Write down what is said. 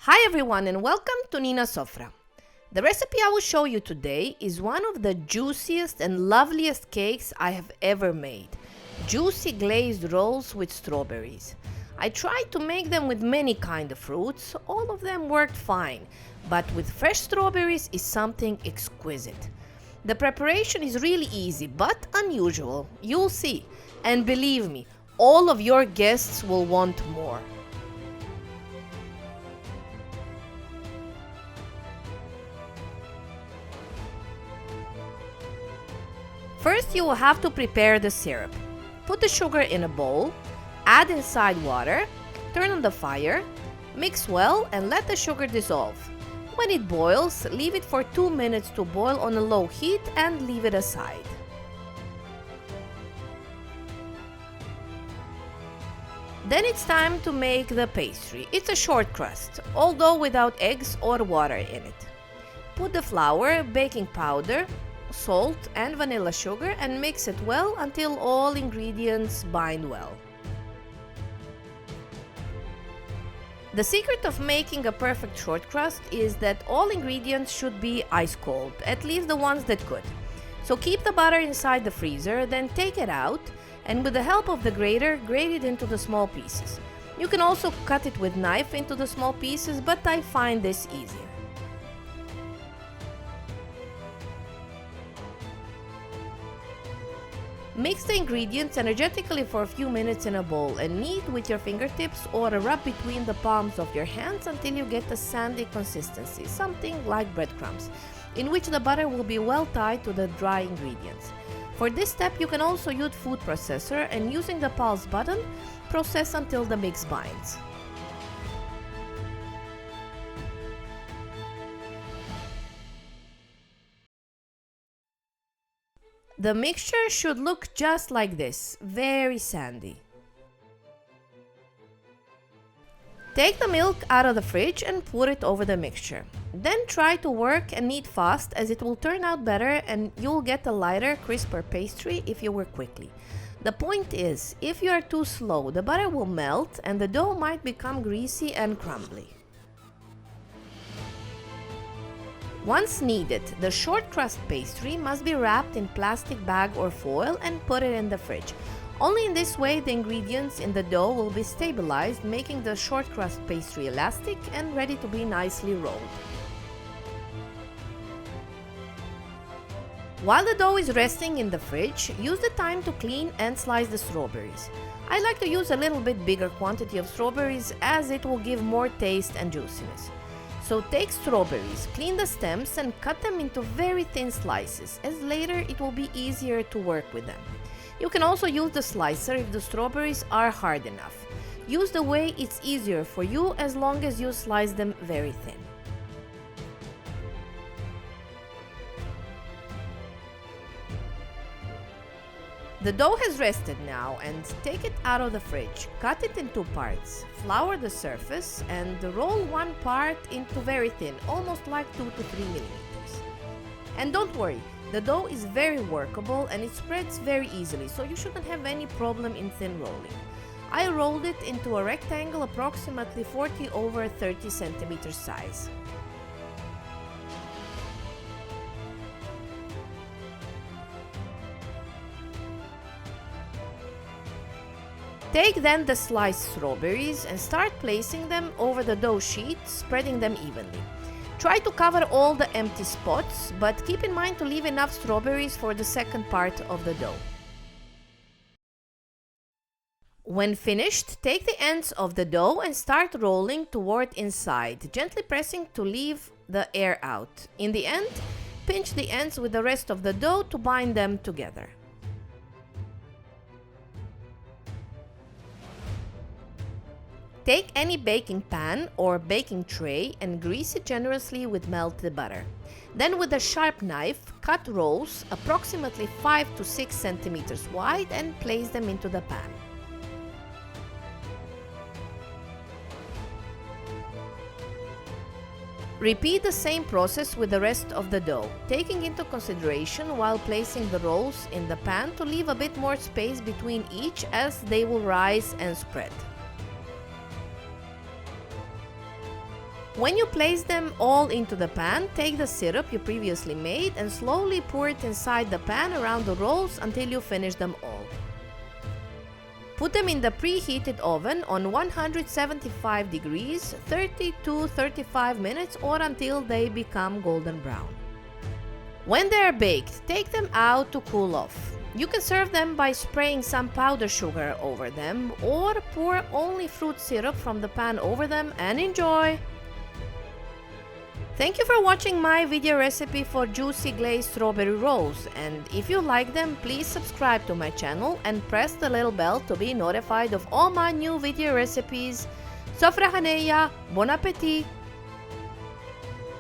Hi everyone and welcome to Nina's Sofra. The recipe I will show you today is one of the juiciest and loveliest cakes I have ever made. Juicy glazed rolls with strawberries. I tried to make them with many kind of fruits, all of them worked fine, but with fresh strawberries is something exquisite. The preparation is really easy but unusual, you'll see, and believe me, all of your guests will want more. First, you will have to prepare the syrup. Put the sugar in a bowl, add inside water, turn on the fire, mix well and let the sugar dissolve. When it boils, leave it for 2 minutes to boil on a low heat and leave it aside. Then it's time to make the pastry. It's a short crust, although without eggs or water in it. Put the flour, baking powder, salt and vanilla sugar and mix it well until all ingredients bind well. The secret of making a perfect short crust is that all ingredients should be ice cold, at least the ones that could. So keep the butter inside the freezer, then take it out and with the help of the grater, grate it into the small pieces. You can also cut it with knife into the small pieces, but I find this easier. Mix the ingredients energetically for a few minutes in a bowl and knead with your fingertips or rub between the palms of your hands until you get a sandy consistency, something like breadcrumbs, in which the butter will be well tied to the dry ingredients. For this step you can also use food processor and using the pulse button, process until the mix binds. The mixture should look just like this, very sandy. Take the milk out of the fridge and pour it over the mixture. Then try to work and knead fast as it will turn out better and you'll get a lighter, crisper pastry if you work quickly. The point is, if you are too slow, the butter will melt and the dough might become greasy and crumbly. Once kneaded, the short crust pastry must be wrapped in plastic bag or foil and put it in the fridge. Only in this way the ingredients in the dough will be stabilized, making the short crust pastry elastic and ready to be nicely rolled. While the dough is resting in the fridge, use the time to clean and slice the strawberries. I like to use a little bit bigger quantity of strawberries as it will give more taste and juiciness. So take strawberries, clean the stems and cut them into very thin slices, as later it will be easier to work with them. You can also use the slicer if the strawberries are hard enough. Use the way it's easier for you as long as you slice them very thin. The dough has rested now and take it out of the fridge. Cut it in 2 parts. Flour the surface and roll one part into very thin, almost like 2 to 3 millimeters. And don't worry, the dough is very workable and it spreads very easily, so you shouldn't have any problem in thin rolling. I rolled it into a rectangle approximately 40 over 30 centimeters size. Take then the sliced strawberries and start placing them over the dough sheet, spreading them evenly. Try to cover all the empty spots, but keep in mind to leave enough strawberries for the second part of the dough. When finished, take the ends of the dough and start rolling toward inside, gently pressing to leave the air out. In the end, pinch the ends with the rest of the dough to bind them together. Take any baking pan or baking tray and grease it generously with melted butter. Then with a sharp knife, cut rolls approximately 5 to 6 centimeters wide and place them into the pan. Repeat the same process with the rest of the dough, taking into consideration while placing the rolls in the pan to leave a bit more space between each as they will rise and spread. When you place them all into the pan, take the syrup you previously made and slowly pour it inside the pan around the rolls until you finish them all. Put them in the preheated oven on 175 degrees, 30 to 35 minutes or until they become golden brown. When they are baked, take them out to cool off. You can serve them by spraying some powdered sugar over them or pour only fruit syrup from the pan over them and enjoy! Thank you for watching my video recipe for juicy glazed strawberry rolls, and if you like them, please subscribe to my channel and press the little bell to be notified of all my new video recipes. Sofra Haneya, bon appetit!